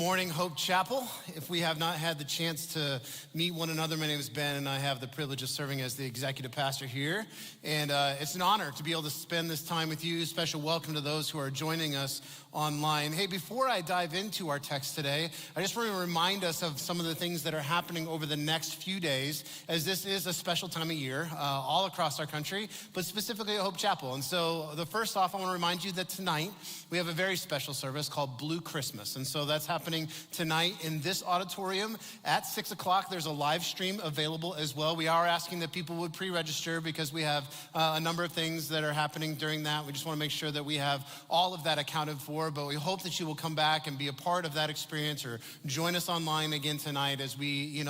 Morning, Hope Chapel. If we have not had the chance to meet one another, my name is Ben, and I have the privilege of serving as the executive pastor here. And it's an honor to be able to spend this time with you. Special welcome to those who are joining us online. Hey, before I dive into our text today, I just want to remind us of some of the things that are happening over the next few days, as this is a special time of year all across our country, but specifically at Hope Chapel. And so first off, I want to remind you that tonight we have a very special service called Blue Christmas. And so that's happening tonight in this auditorium at 6 o'clock. There's a live stream available as well. We are asking that people would pre-register because we have a number of things that are happening during that. We just want to make sure that we have all of that accounted for, but we hope that you will come back and be a part of that experience or join us online again tonight as we,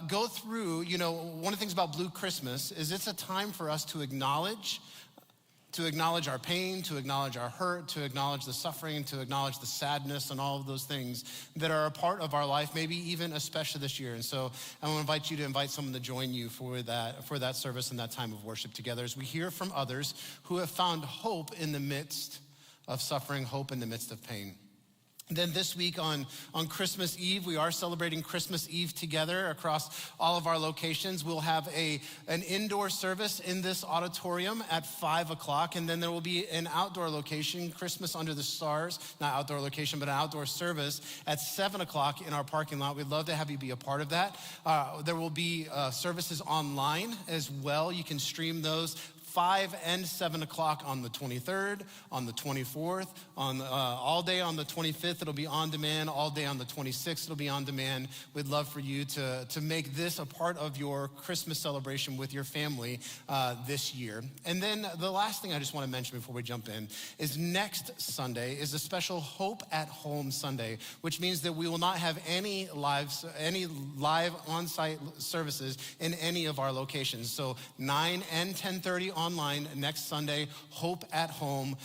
go through, one of the things about Blue Christmas is it's a time for us to acknowledge our pain, to acknowledge our hurt, to acknowledge the suffering, to acknowledge the sadness and all of those things that are a part of our life, maybe even especially this year. And so I want to invite you to invite someone to join you for that service and that time of worship together as we hear from others who have found hope in the midst of suffering, hope in the midst of pain. Then this week on Christmas Eve, we are celebrating Christmas Eve together across all of our locations. We'll have an indoor service in this auditorium at 5 o'clock, and then there will be an outdoor location, Christmas Under the Stars, not outdoor location, but an outdoor service at 7 o'clock in our parking lot. We'd love to have you be a part of that. There will be services online as well. You can stream those 5 and 7 o'clock on the 23rd, on the 24th, all day on the 25th, it'll be on demand. All day on the 26th, it'll be on demand. We'd love for you to make this a part of your Christmas celebration with your family this year. And then the last thing I just want to mention before we jump in is next Sunday is a special Hope at Home Sunday, which means that we will not have any live on-site services in any of our locations. So 9 and 10:30 online next Sunday, Hope at Home.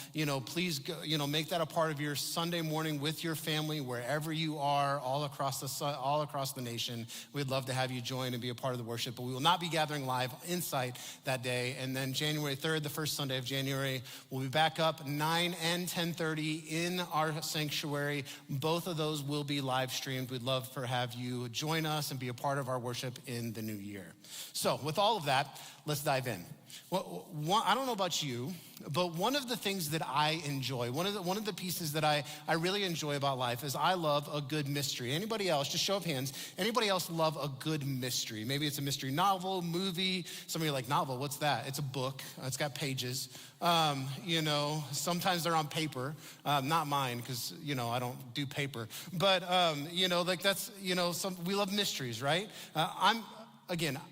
Please go, make that a part of your Sunday morning with your family, wherever you are, all across the nation. We'd love to have you join and be a part of the worship, but we will not be gathering live in-site that day. And then January 3rd, the first Sunday of January, we'll be back up 9 and 10:30 in our sanctuary. Both of those will be live streamed. We'd love to have you join us and be a part of our worship in the new year. So with all of that, let's dive in. Well, I don't know about you, but one of the things that I enjoy, one of the pieces that I really enjoy about life is I love a good mystery. Anybody else, just show of hands, anybody else love a good mystery? Maybe it's a mystery novel, movie. Some of you are like, novel, what's that? It's a book. It's got pages. Sometimes they're on paper. Not mine, because, I don't do paper. But, we love mysteries, right?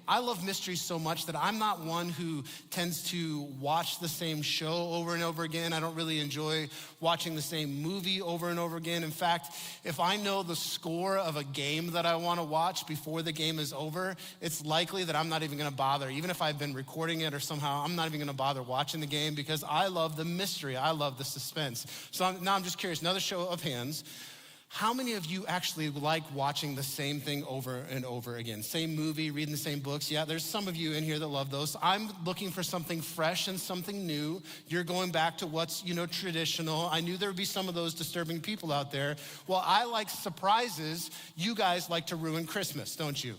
I love mysteries so much that I'm not one who tends to watch the same show over and over again. I don't really enjoy watching the same movie over and over again. In fact, if I know the score of a game that I want to watch before the game is over, it's likely that I'm not even going to bother. Even if I've been recording it or somehow, I'm not even going to bother watching the game because I love the mystery. I love the suspense. So now I'm just curious, another show of hands. How many of you actually like watching the same thing over and over again? Same movie, reading the same books? Yeah, there's some of you in here that love those. I'm looking for something fresh and something new. You're going back to what's, traditional. I knew there would be some of those disturbing people out there. Well, I like surprises. You guys like to ruin Christmas, don't you?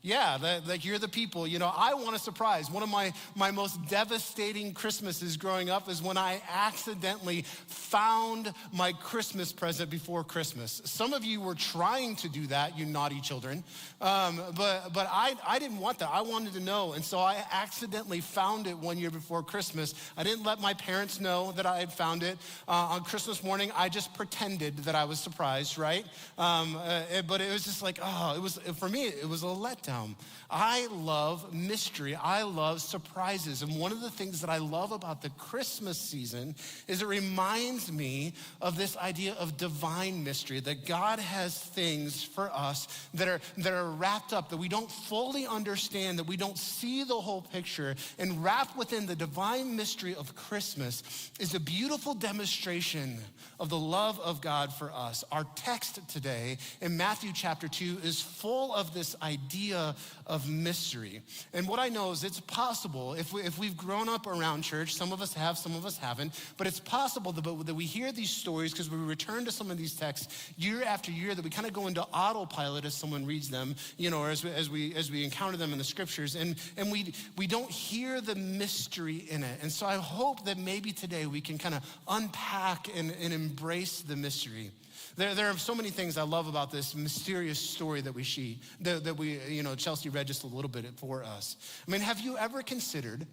Yeah, you're the people. I want a surprise. One of my most devastating Christmases growing up is when I accidentally found my Christmas present before Christmas. Some of you were trying to do that, you naughty children. But I didn't want that. I wanted to know. And so I accidentally found it one year before Christmas. I didn't let my parents know that I had found it. On Christmas morning, I just pretended that I was surprised, right? But it was just like, for me, it was a letdown. I love mystery. I love surprises. And one of the things that I love about the Christmas season is it reminds me of this idea of divine mystery, that God has things for us that are wrapped up, that we don't fully understand, that we don't see the whole picture. And wrapped within the divine mystery of Christmas is a beautiful demonstration of the love of God for us. Our text today in Matthew chapter 2 is full of this idea of mystery. And what I know is it's possible, if we've grown up around church, some of us have, some of us haven't, but it's possible that we hear these stories because we return to some of these texts year after year, that we kind of go into autopilot as someone reads them, or as we encounter them in the scriptures, and we don't hear the mystery in it. And so I hope that maybe today we can kind of unpack and embrace the mystery. There are so many things I love about this mysterious story that Chelsea read just a little bit for us. I mean, have you ever considered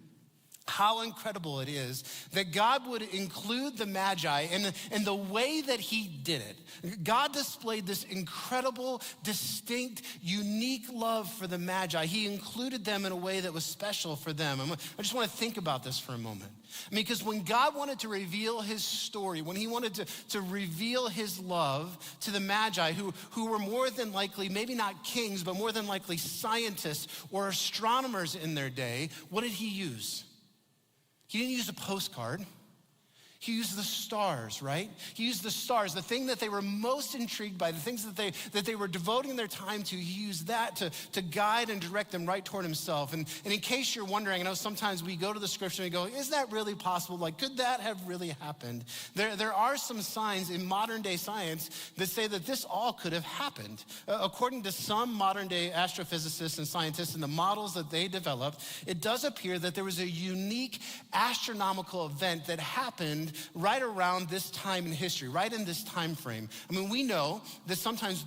how incredible it is that God would include the Magi and the way that he did it? God displayed this incredible, distinct, unique love for the Magi. He included them in a way that was special for them. I just want to think about this for a moment. I mean, because when God wanted to reveal his story, when he wanted to reveal his love to the Magi, who were more than likely, maybe not kings, but more than likely scientists or astronomers in their day, what did he use? He didn't use a postcard. He used the stars, right? He used the stars, the thing that they were most intrigued by, the things that they were devoting their time to. He used that to guide and direct them right toward himself. And in case you're wondering, I know sometimes we go to the scripture and we go, is that really possible? Like, could that have really happened? There are some signs in modern day science that say that this all could have happened. According to some modern day astrophysicists and scientists and the models that they developed, it does appear that there was a unique astronomical event that happened right around this time in history, right in this time frame. I mean, we know that sometimes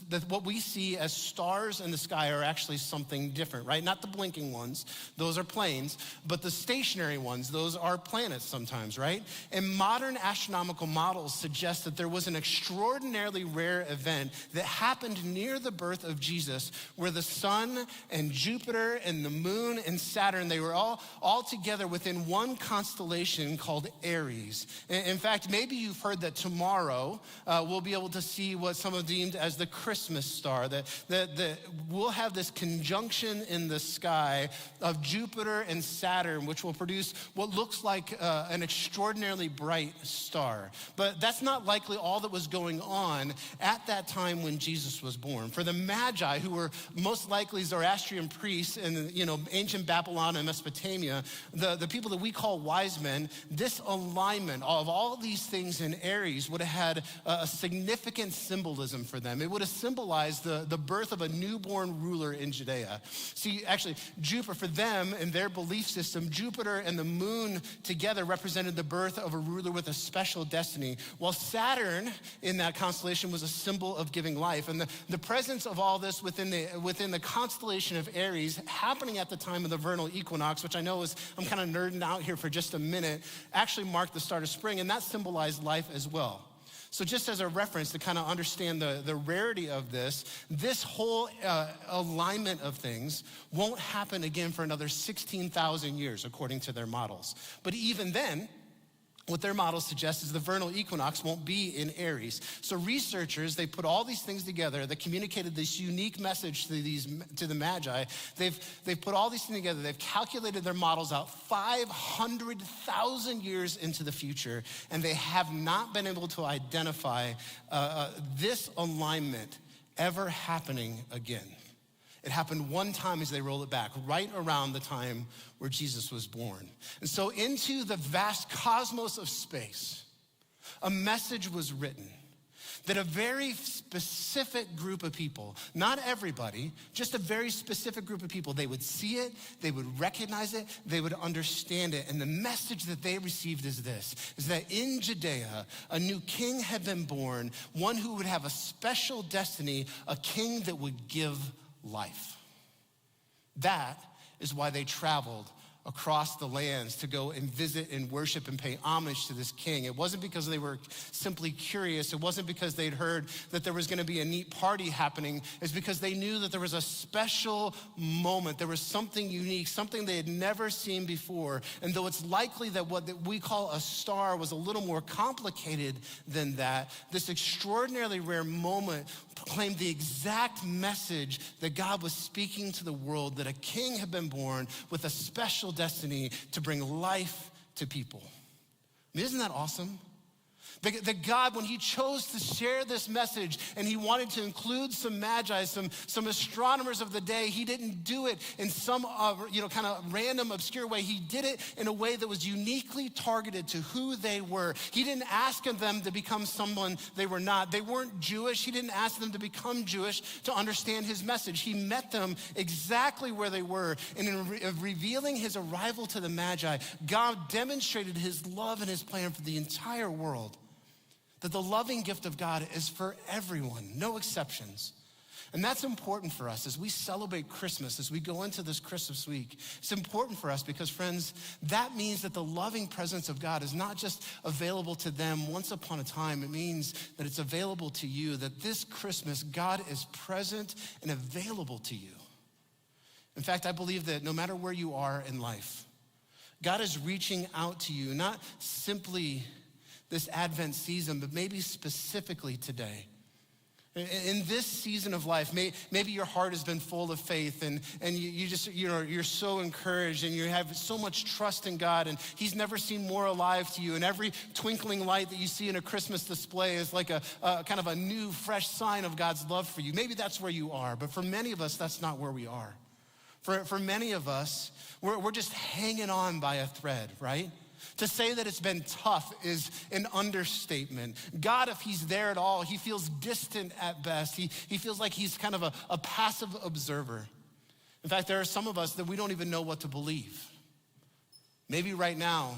that what we see as stars in the sky are actually something different, right? Not the blinking ones, those are planes, but the stationary ones, those are planets sometimes, right? And modern astronomical models suggest that there was an extraordinarily rare event that happened near the birth of Jesus, where the sun and Jupiter and the moon and Saturn, they were all together within one constellation called Aries. In fact, maybe you've heard that tomorrow we'll be able to see what some have deemed as the Christmas star, that we'll have this conjunction in the sky of Jupiter and Saturn, which will produce what looks like an extraordinarily bright star. But that's not likely all that was going on at that time when Jesus was born. For the Magi, who were most likely Zoroastrian priests in ancient Babylon and Mesopotamia, the people that we call wise men, this alignment of all these things in Aries would have had a significant symbolism for them. It would have symbolized the birth of a newborn ruler in Judea. See, actually, Jupiter, for them and their belief system, Jupiter and the moon together represented the birth of a ruler with a special destiny, while Saturn in that constellation was a symbol of giving life. And the presence of all this within the constellation of Aries happening at the time of the vernal equinox, which I know I'm kind of nerding out here for just a minute, actually marked the start of spring, and that symbolized life as well. So just as a reference to kind of understand the rarity of this whole alignment of things won't happen again for another 16,000 years, according to their models. But even then, what their models suggest is the vernal equinox won't be in Aries. So researchers, they put all these things together that communicated this unique message to the Magi. They've put all these things together. They've calculated their models out 500,000 years into the future, and they have not been able to identify this alignment ever happening again. It happened one time as they roll it back, right around the time where Jesus was born. And so into the vast cosmos of space, a message was written that a very specific group of people, not everybody, just a very specific group of people, they would see it, they would recognize it, they would understand it. And the message that they received is this, is that in Judea, a new king had been born, one who would have a special destiny, a king that would give life. That is why they traveled across the lands to go and visit and worship and pay homage to this king. It wasn't because they were simply curious. It wasn't because they'd heard that there was going to be a neat party happening. It's because they knew that there was a special moment. There was something unique, something they had never seen before. And though it's likely that what we call a star was a little more complicated than that, this extraordinarily rare moment proclaimed the exact message that God was speaking to the world, that a king had been born with a special destiny to bring life to people. I mean, isn't that awesome? That God, when he chose to share this message and he wanted to include some magi, some astronomers of the day, he didn't do it in some kind of random, obscure way. He did it in a way that was uniquely targeted to who they were. He didn't ask them to become someone they were not. They weren't Jewish. He didn't ask them to become Jewish to understand his message. He met them exactly where they were. And in revealing his arrival to the magi, God demonstrated his love and his plan for the entire world. That the loving gift of God is for everyone, no exceptions. And that's important for us as we celebrate Christmas, as we go into this Christmas week. It's important for us because, friends, that means that the loving presence of God is not just available to them once upon a time. It means that it's available to you, that this Christmas, God is present and available to you. In fact, I believe that no matter where you are in life, God is reaching out to you, not simply this Advent season, but maybe specifically today. In this season of life, maybe your heart has been full of faith and you're so encouraged and you have so much trust in God and he's never seemed more alive to you, and every twinkling light that you see in a Christmas display is like a kind of a new, fresh sign of God's love for you. Maybe that's where you are, but for many of us, that's not where we are. For many of us, we're just hanging on by a thread, right? To say that it's been tough is an understatement. God, if he's there at all, he feels distant at best. He feels like he's kind of a passive observer. In fact, there are some of us that we don't even know what to believe. Maybe right now,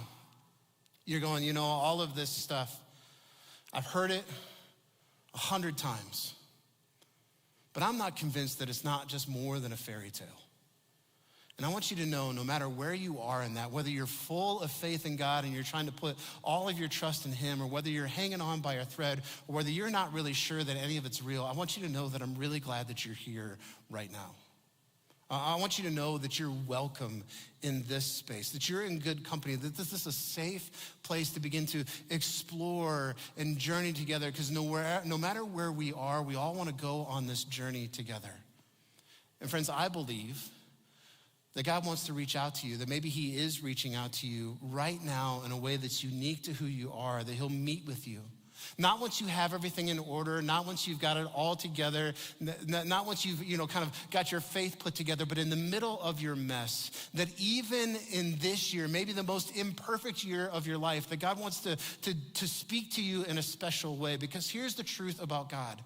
you're going, all of this stuff, I've heard it 100 times. But I'm not convinced that it's not just more than a fairy tale. And I want you to know, no matter where you are in that, whether you're full of faith in God and you're trying to put all of your trust in him, or whether you're hanging on by a thread, or whether you're not really sure that any of it's real, I want you to know that I'm really glad that you're here right now. I want you to know that you're welcome in this space, that you're in good company, that this is a safe place to begin to explore and journey together, because no matter where we are, we all want to go on this journey together. And friends, I believe that God wants to reach out to you, that maybe he is reaching out to you right now in a way that's unique to who you are, that he'll meet with you. Not once you have everything in order, not once you've got it all together, not once you've kind of got your faith put together, but in the middle of your mess, that even in this year, maybe the most imperfect year of your life, that God wants to speak to you in a special way. Because here's the truth about God.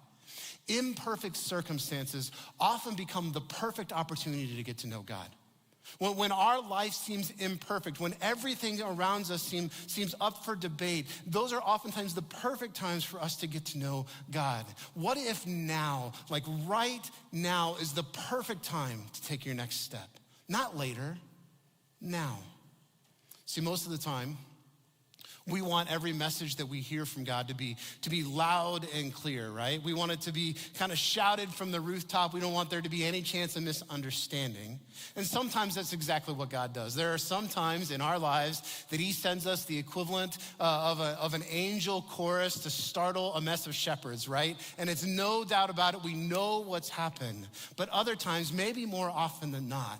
Imperfect circumstances often become the perfect opportunity to get to know God. When our life seems imperfect, when everything around us seems up for debate, those are oftentimes the perfect times for us to get to know God. What if now, like right now, is the perfect time to take your next step? Not later, now. See, most of the time, we want every message that we hear from God to be loud and clear, right? We want it to be kind of shouted from the rooftop. We don't want there to be any chance of misunderstanding. And sometimes that's exactly what God does. There are some times in our lives that he sends us the equivalent of an angel chorus to startle a mess of shepherds, right? And it's no doubt about it, we know what's happened. But other times, maybe more often than not,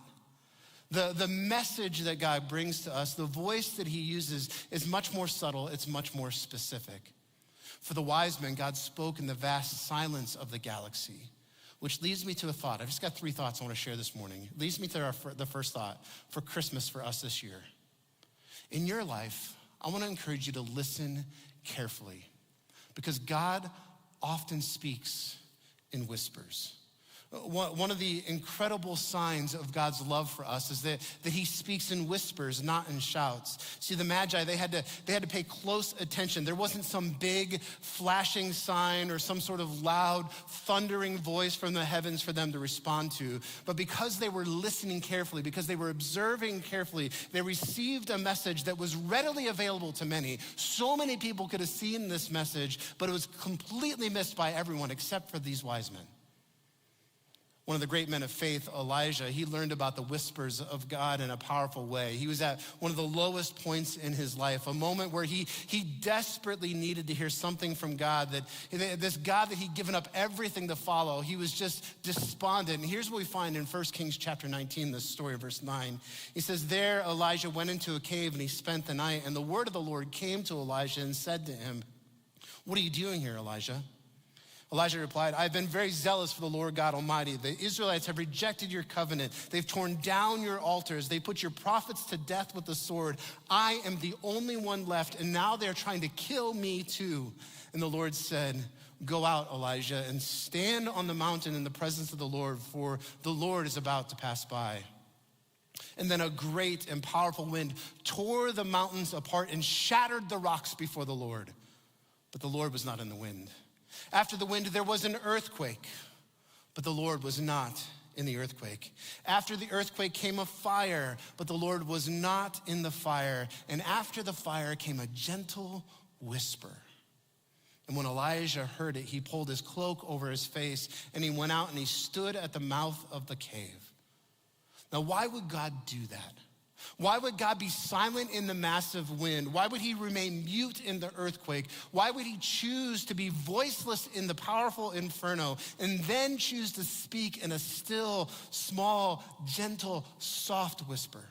the message that God brings to us, the voice that he uses is much more subtle, it's much more specific. For the wise men, God spoke in the vast silence of the galaxy, which leads me to a thought. I've just got 3 thoughts I want to share this morning. It leads me to the first thought for Christmas for us this year. In your life, I want to encourage you to listen carefully, because God often speaks in whispers. One of the incredible signs of God's love for us is that he speaks in whispers, not in shouts. See, the Magi, they had to pay close attention. There wasn't some big flashing sign or some sort of loud thundering voice from the heavens for them to respond to. But because they were listening carefully, because they were observing carefully, they received a message that was readily available to many. So many people could have seen this message, but it was completely missed by everyone except for these wise men. One of the great men of faith, Elijah, he learned about the whispers of God in a powerful way. He was at one of the lowest points in his life, a moment where he desperately needed to hear something from God, that this God that he'd given up everything to follow, he was just despondent. And here's what we find in 1 Kings chapter 19, this story, verse 9. He says, there Elijah went into a cave and he spent the night, and the word of the Lord came to Elijah and said to him, "What are you doing here, Elijah?" Elijah replied, "I've been very zealous for the Lord God Almighty. The Israelites have rejected your covenant. They've torn down your altars. They put your prophets to death with the sword. I am the only one left, and now they're trying to kill me too." And the Lord said, "Go out, Elijah, and stand on the mountain in the presence of the Lord, for the Lord is about to pass by." And then a great and powerful wind tore the mountains apart and shattered the rocks before the Lord. But the Lord was not in the wind. After the wind, there was an earthquake, but the Lord was not in the earthquake. After the earthquake came a fire, but the Lord was not in the fire. And after the fire came a gentle whisper. And when Elijah heard it, he pulled his cloak over his face, and he went out and he stood at the mouth of the cave. Now, why would God do that? Why would God be silent in the massive wind? Why would he remain mute in the earthquake? Why would he choose to be voiceless in the powerful inferno and then choose to speak in a still, small, gentle, soft whisper?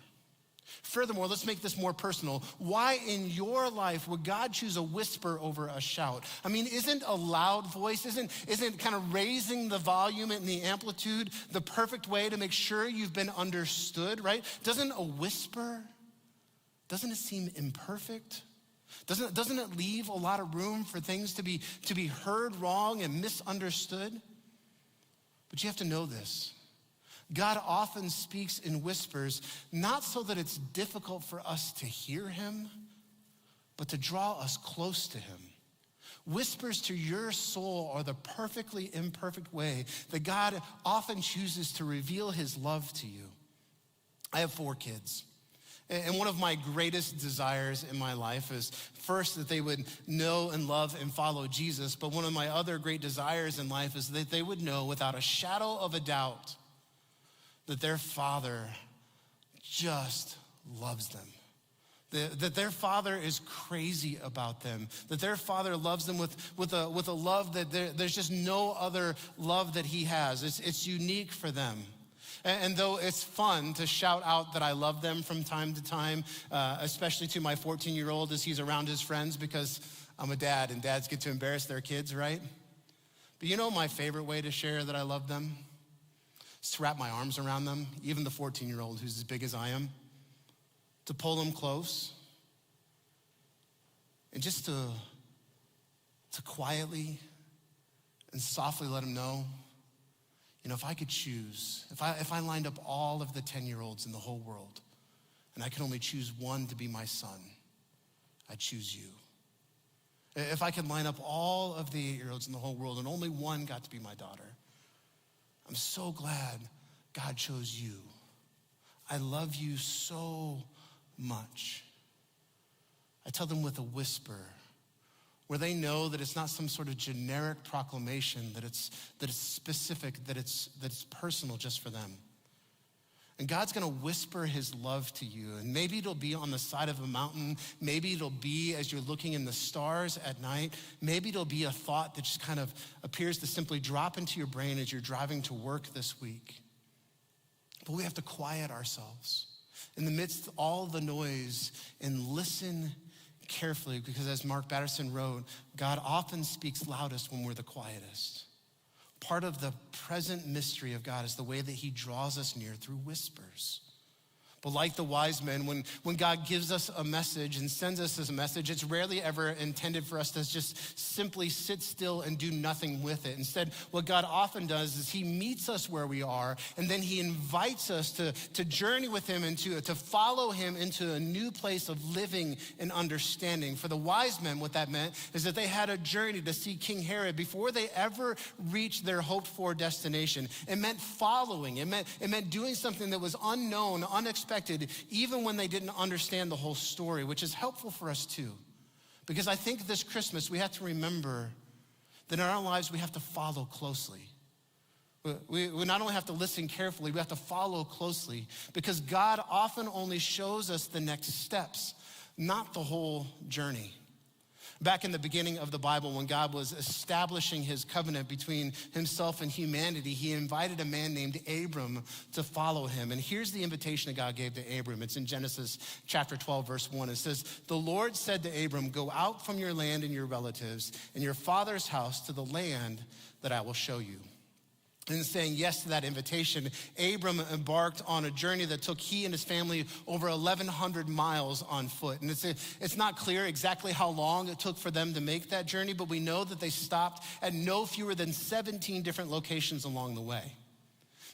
Furthermore, let's make this more personal. Why in your life would God choose a whisper over a shout? I mean, isn't a loud voice, isn't kind of raising the volume and the amplitude the perfect way to make sure you've been understood, right? Doesn't a whisper, doesn't it seem imperfect? Doesn't it leave a lot of room for things to be heard wrong and misunderstood? But you have to know this. God often speaks in whispers, not so that it's difficult for us to hear him, but to draw us close to him. Whispers to your soul are the perfectly imperfect way that God often chooses to reveal his love to you. I have 4 kids. And one of my greatest desires in my life is first that they would know and love and follow Jesus. But one of my other great desires in life is that they would know without a shadow of a doubt that their father just loves them. That their father is crazy about them. That their father loves them with a love that there's just no other love that he has. It's unique for them. And though it's fun to shout out that I love them from time to time, especially to my 14-year-old as he's around his friends, because I'm a dad and dads get to embarrass their kids, right? But you know my favorite way to share that I love them? Is to wrap my arms around them, even the 14-year-old who's as big as I am, to pull them close, and just to quietly and softly let them know, if I could choose, if I lined up all of the 10-year-olds in the whole world, and I could only choose one to be my son, I'd choose you. If I could line up all of the 8-year-olds in the whole world and only one got to be my daughter, I'm so glad God chose you. I love you so much. I tell them with a whisper, where they know that it's not some sort of generic proclamation, that it's specific, that it's personal just for them. And God's gonna whisper his love to you. And maybe it'll be on the side of a mountain. Maybe it'll be as you're looking in the stars at night. Maybe it'll be a thought that just kind of appears to simply drop into your brain as you're driving to work this week. But we have to quiet ourselves in the midst of all the noise and listen carefully, because as Mark Batterson wrote, God often speaks loudest when we're the quietest. Part of the present mystery of God is the way that he draws us near through whispers. But like the wise men, when God gives us a message and sends us this message, it's rarely ever intended for us to just simply sit still and do nothing with it. Instead, what God often does is he meets us where we are, and then he invites us to journey with him and to follow him into a new place of living and understanding. For the wise men, what that meant is that they had a journey to see King Herod before they ever reached their hoped-for destination. It meant following. It meant doing something that was unknown, unexpected, even when they didn't understand the whole story, which is helpful for us too. Because I think this Christmas we have to remember that in our lives we have to follow closely. We not only have to listen carefully, we have to follow closely, because God often only shows us the next steps, not the whole journey. Back in the beginning of the Bible, when God was establishing his covenant between himself and humanity, he invited a man named Abram to follow him. And here's the invitation that God gave to Abram. It's in Genesis chapter 12, verse 1. It says, "The Lord said to Abram, go out from your land and your relatives and your father's house to the land that I will show you." And saying yes to that invitation, Abram embarked on a journey that took he and his family over 1,100 miles on foot. And it's not clear exactly how long it took for them to make that journey, but we know that they stopped at no fewer than 17 different locations along the way.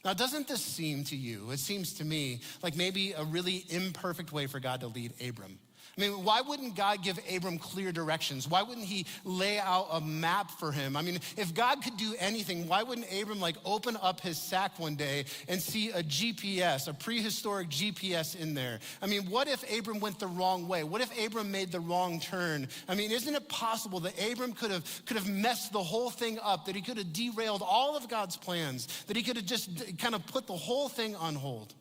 Now, doesn't this seem to you, it seems to me, like maybe a really imperfect way for God to lead Abram? I mean, why wouldn't God give Abram clear directions? Why wouldn't he lay out a map for him? I mean, if God could do anything, why wouldn't Abram open up his sack one day and see a GPS, a prehistoric GPS in there? I mean, what if Abram went the wrong way? What if Abram made the wrong turn? I mean, isn't it possible that Abram could have messed the whole thing up, that he could have derailed all of God's plans, that he could have just kind of put the whole thing on hold?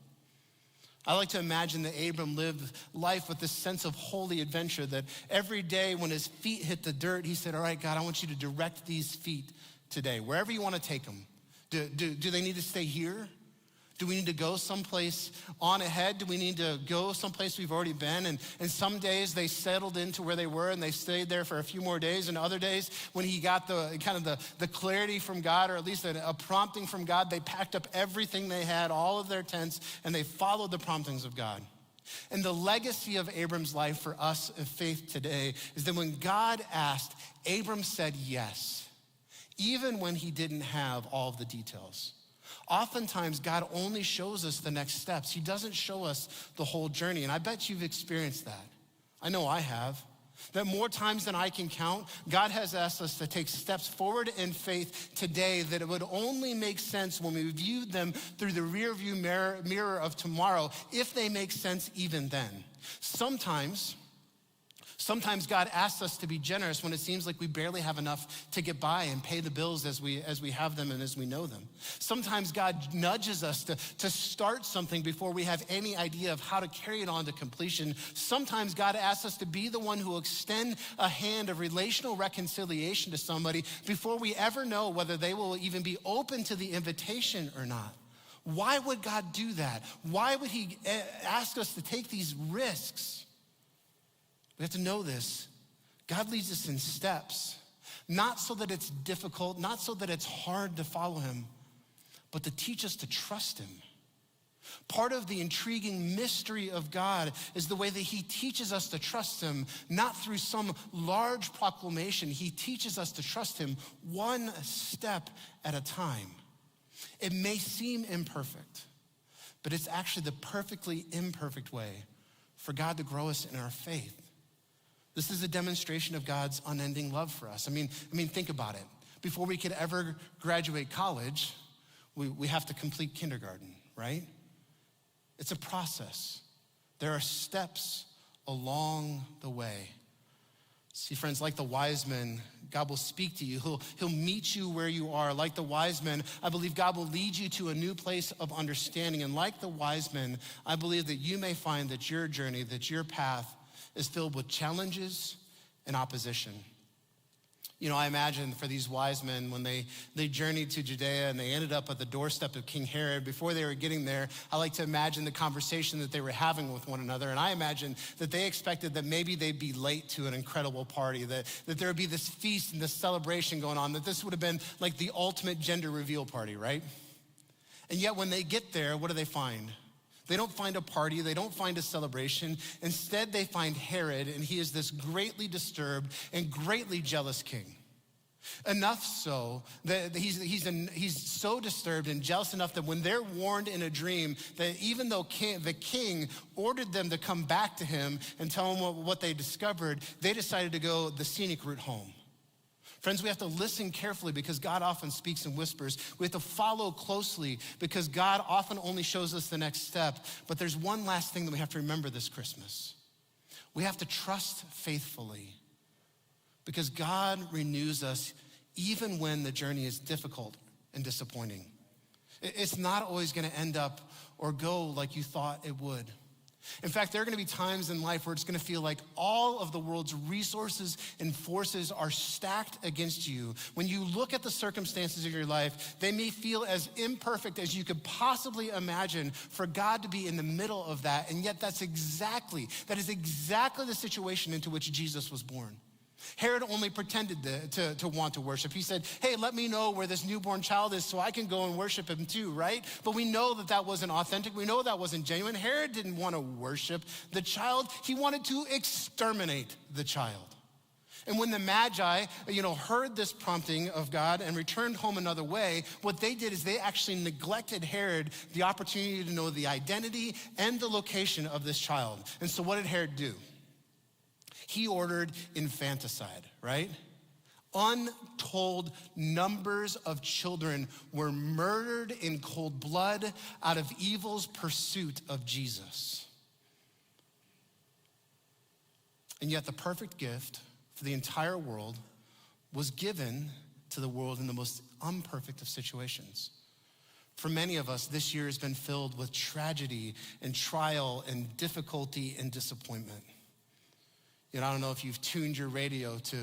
I like to imagine that Abram lived life with this sense of holy adventure, that every day when his feet hit the dirt, he said, all right, God, I want you to direct these feet today, wherever you want to take them. Do they need to stay here? Do we need to go someplace on ahead? Do we need to go someplace we've already been? And some days they settled into where they were and they stayed there for a few more days. And other days when he got the clarity from God, or at least a prompting from God, they packed up everything they had, all of their tents, and they followed the promptings of God. And the legacy of Abram's life for us of faith today is that when God asked, Abram said yes, even when he didn't have all of the details. Oftentimes, God only shows us the next steps. He doesn't show us the whole journey. And I bet you've experienced that. I know I have. That more times than I can count, God has asked us to take steps forward in faith today that it would only make sense when we viewed them through the rearview mirror of tomorrow, if they make sense even then. Sometimes God asks us to be generous when it seems like we barely have enough to get by and pay the bills as we have them and as we know them. Sometimes God nudges us to start something before we have any idea of how to carry it on to completion. Sometimes God asks us to be the one who will extend a hand of relational reconciliation to somebody before we ever know whether they will even be open to the invitation or not. Why would God do that? Why would he ask us to take these risks? We have to know this. God leads us in steps, not so that it's difficult, not so that it's hard to follow him, but to teach us to trust him. Part of the intriguing mystery of God is the way that he teaches us to trust him, not through some large proclamation. He teaches us to trust him one step at a time. It may seem imperfect, but it's actually the perfectly imperfect way for God to grow us in our faith. This is a demonstration of God's unending love for us. I mean, think about it. Before we could ever graduate college, we have to complete kindergarten, right? It's a process. There are steps along the way. See, friends, like the wise men, God will speak to you. He'll meet you where you are. Like the wise men, I believe God will lead you to a new place of understanding. And like the wise men, I believe that you may find that your journey, that your path is filled with challenges and opposition. You know, I imagine for these wise men, when they journeyed to Judea and they ended up at the doorstep of King Herod, before they were getting there, I like to imagine the conversation that they were having with one another. And I imagine that they expected that maybe they'd be late to an incredible party, that there would be this feast and this celebration going on, that this would have been like the ultimate gender reveal party, right? And yet when they get there, what do they find? They don't find a party, they don't find a celebration. Instead, they find Herod, and he is this greatly disturbed and greatly jealous king. Enough so that he's so disturbed and jealous enough that when they're warned in a dream that even though the king ordered them to come back to him and tell him what they discovered, they decided to go the scenic route home. Friends, we have to listen carefully because God often speaks in whispers. We have to follow closely because God often only shows us the next step. But there's one last thing that we have to remember this Christmas. We have to trust faithfully because God renews us even when the journey is difficult and disappointing. It's not always going to end up or go like you thought it would. In fact, there are gonna be times in life where it's gonna feel like all of the world's resources and forces are stacked against you. When you look at the circumstances of your life, they may feel as imperfect as you could possibly imagine for God to be in the middle of that. And yet that is exactly the situation into which Jesus was born. Herod only pretended to want to worship. He said, hey, let me know where this newborn child is so I can go and worship him too, right? But we know that wasn't authentic. We know that wasn't genuine. Herod didn't want to worship the child. He wanted to exterminate the child. And when the Magi, heard this prompting of God and returned home another way, what they did is they actually neglected Herod the opportunity to know the identity and the location of this child. And so what did Herod do? He ordered infanticide, right? Untold numbers of children were murdered in cold blood out of evil's pursuit of Jesus. And yet the perfect gift for the entire world was given to the world in the most imperfect of situations. For many of us, this year has been filled with tragedy and trial and difficulty and disappointment. I don't know if you've tuned your radio to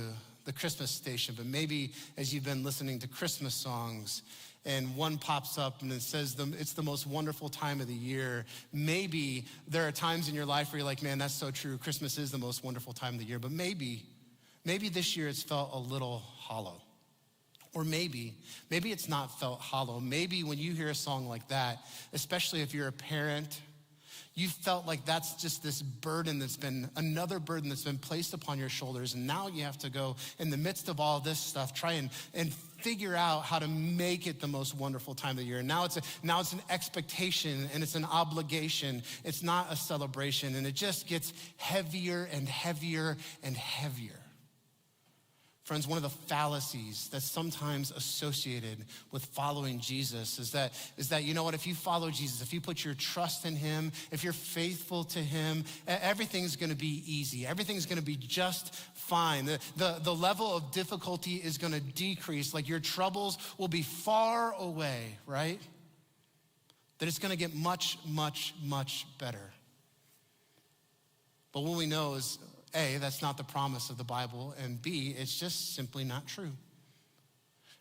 the Christmas station, but maybe as you've been listening to Christmas songs and one pops up and it says it's the most wonderful time of the year. Maybe there are times in your life where you're like, man, that's so true. Christmas is the most wonderful time of the year. But maybe this year it's felt a little hollow. Or maybe it's not felt hollow. Maybe when you hear a song like that, especially if you're a parent, you felt like that's just this another burden that's been placed upon your shoulders. And now you have to go in the midst of all this stuff, try and figure out how to make it the most wonderful time of the year. And now it's an expectation and it's an obligation. It's not a celebration. And it just gets heavier and heavier and heavier. Friends, one of the fallacies that's sometimes associated with following Jesus is that, if you follow Jesus, if you put your trust in him, if you're faithful to him, everything's gonna be easy. Everything's gonna be just fine. The level of difficulty is gonna decrease, like your troubles will be far away, right? That it's gonna get much, much, much better. But what we know is, A, that's not the promise of the Bible, and B, it's just simply not true.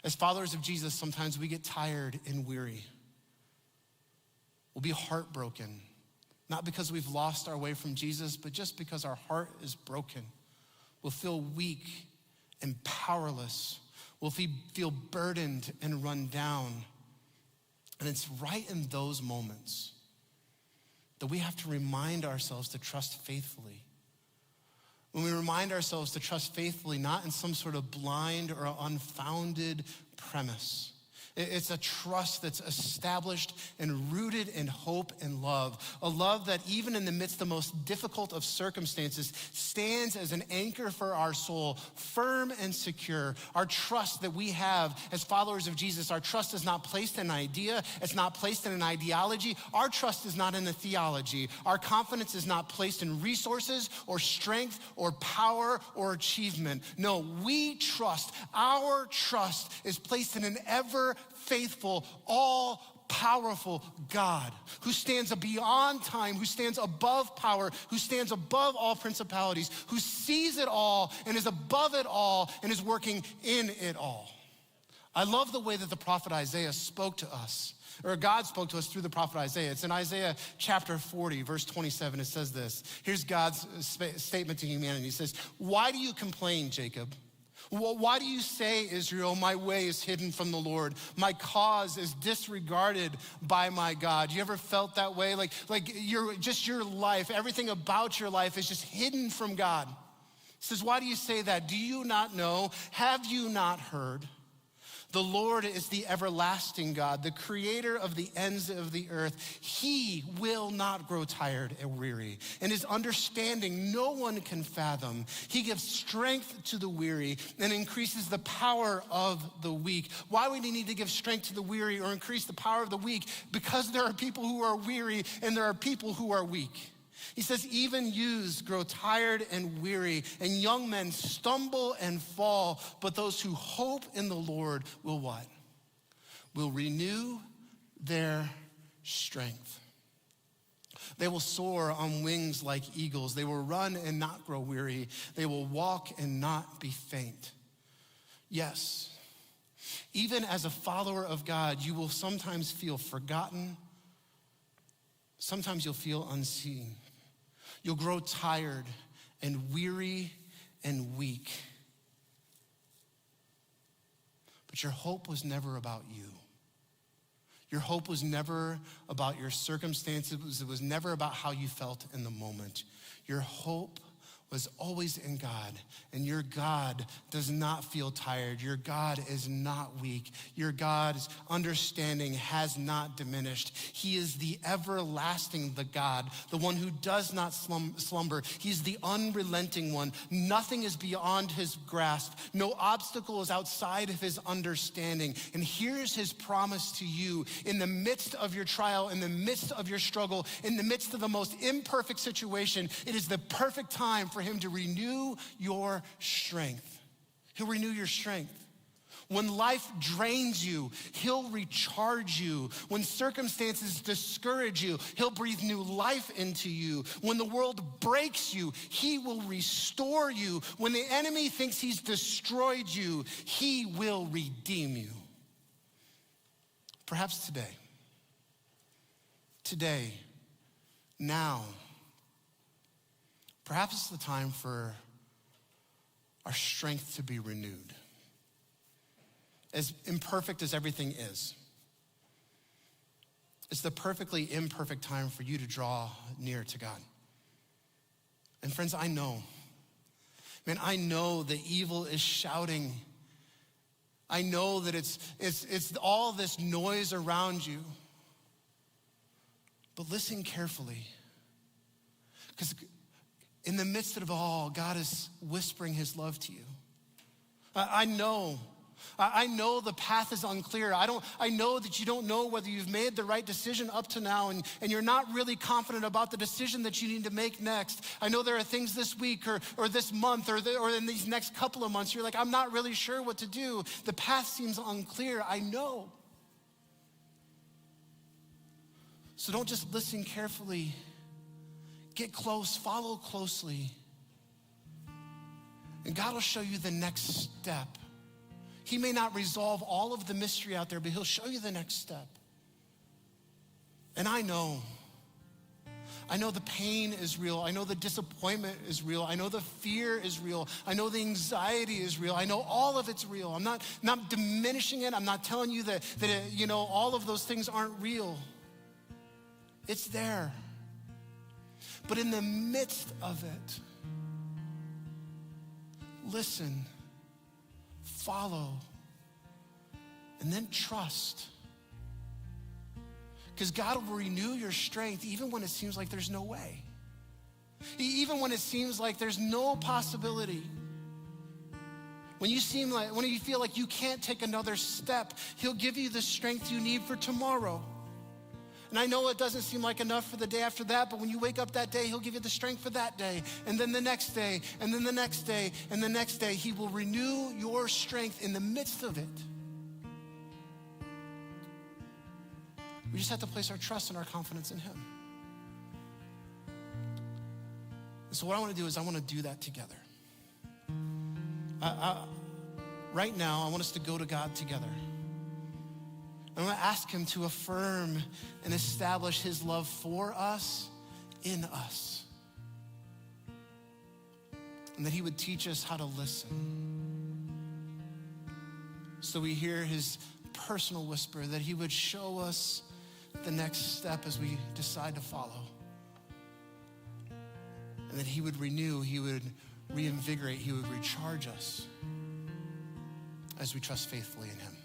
As followers of Jesus, sometimes we get tired and weary. We'll be heartbroken, not because we've lost our way from Jesus, but just because our heart is broken. We'll feel weak and powerless. We'll feel burdened and run down. And it's right in those moments that we have to remind ourselves to trust faithfully. When we remind ourselves to trust faithfully, not in some sort of blind or unfounded premise. It's a trust that's established and rooted in hope and love. A love that even in the midst of the most difficult of circumstances stands as an anchor for our soul, firm and secure. Our trust that we have as followers of Jesus, our trust is not placed in an idea. It's not placed in an ideology. Our trust is not in a theology. Our confidence is not placed in resources or strength or power or achievement. No, our trust is placed in an ever faithful, all-powerful God who stands beyond time, who stands above power, who stands above all principalities, who sees it all and is above it all and is working in it all. I love the way that the prophet Isaiah spoke to us, or God spoke to us through the prophet Isaiah. It's in Isaiah chapter 40, verse 27. It says this. Here's God's statement to humanity. He says, "Why do you complain, Jacob? Why do you say, Israel, my way is hidden from the Lord? My cause is disregarded by my God." You ever felt that way? Like your life, everything about your life is just hidden from God. He says, why do you say that? Do you not know? Have you not heard? The Lord is the everlasting God, the creator of the ends of the earth. He will not grow tired and weary. And his understanding no one can fathom. He gives strength to the weary and increases the power of the weak. Why would he need to give strength to the weary or increase the power of the weak? Because there are people who are weary and there are people who are weak. He says, even youths grow tired and weary, and young men stumble and fall, but those who hope in the Lord will what? Will renew their strength. They will soar on wings like eagles. They will run and not grow weary. They will walk and not be faint. Yes, even as a follower of God, you will sometimes feel forgotten. Sometimes you'll feel unseen. You'll grow tired and weary and weak. But your hope was never about you. Your hope was never about your circumstances. It was never about how you felt in the moment. Your hope was always in God, and your God does not feel tired. Your God is not weak. Your God's understanding has not diminished. He is the everlasting, the God, the one who does not slumber. He's the unrelenting one. Nothing is beyond his grasp. No obstacle is outside of his understanding. And here's his promise to you in the midst of your trial, in the midst of your struggle, in the midst of the most imperfect situation. It is the perfect time for him to renew your strength. He'll renew your strength. When life drains you, he'll recharge you. When circumstances discourage you, he'll breathe new life into you. When the world breaks you, he will restore you. When the enemy thinks he's destroyed you, he will redeem you. Perhaps today, now, perhaps it's the time for our strength to be renewed. As imperfect as everything is, it's the perfectly imperfect time for you to draw near to God. And friends, I know that evil is shouting. I know that it's all this noise around you. But listen carefully, because in the midst of it all, God is whispering his love to you. I know the path is unclear. I know that you don't know whether you've made the right decision up to now, and you're not really confident about the decision that you need to make next. I know there are things this week or this month or in these next couple of months, you're like, I'm not really sure what to do. The path seems unclear. I know. So don't just listen carefully. Get close, follow closely. And God will show you the next step. He may not resolve all of the mystery out there, but he'll show you the next step. And I know the pain is real. I know the disappointment is real. I know the fear is real. I know the anxiety is real. I know all of it's real. I'm not diminishing it. I'm not telling you that all of those things aren't real. It's there. But in the midst of it, listen, follow, and then trust. Because God will renew your strength even when it seems like there's no way. Even when it seems like there's no possibility. When you feel like you can't take another step, he'll give you the strength you need for tomorrow. And I know it doesn't seem like enough for the day after that, but when you wake up that day, he'll give you the strength for that day, and then the next day, and then the next day, and the next day. He will renew your strength in the midst of it. We just have to place our trust and our confidence in him. And so what I want to do is I want to do that together. Right now, I want us to go to God together. I'm going to ask him to affirm and establish his love for us, in us. And that he would teach us how to listen. So we hear his personal whisper, that he would show us the next step as we decide to follow. And that he would renew, he would reinvigorate, he would recharge us as we trust faithfully in him.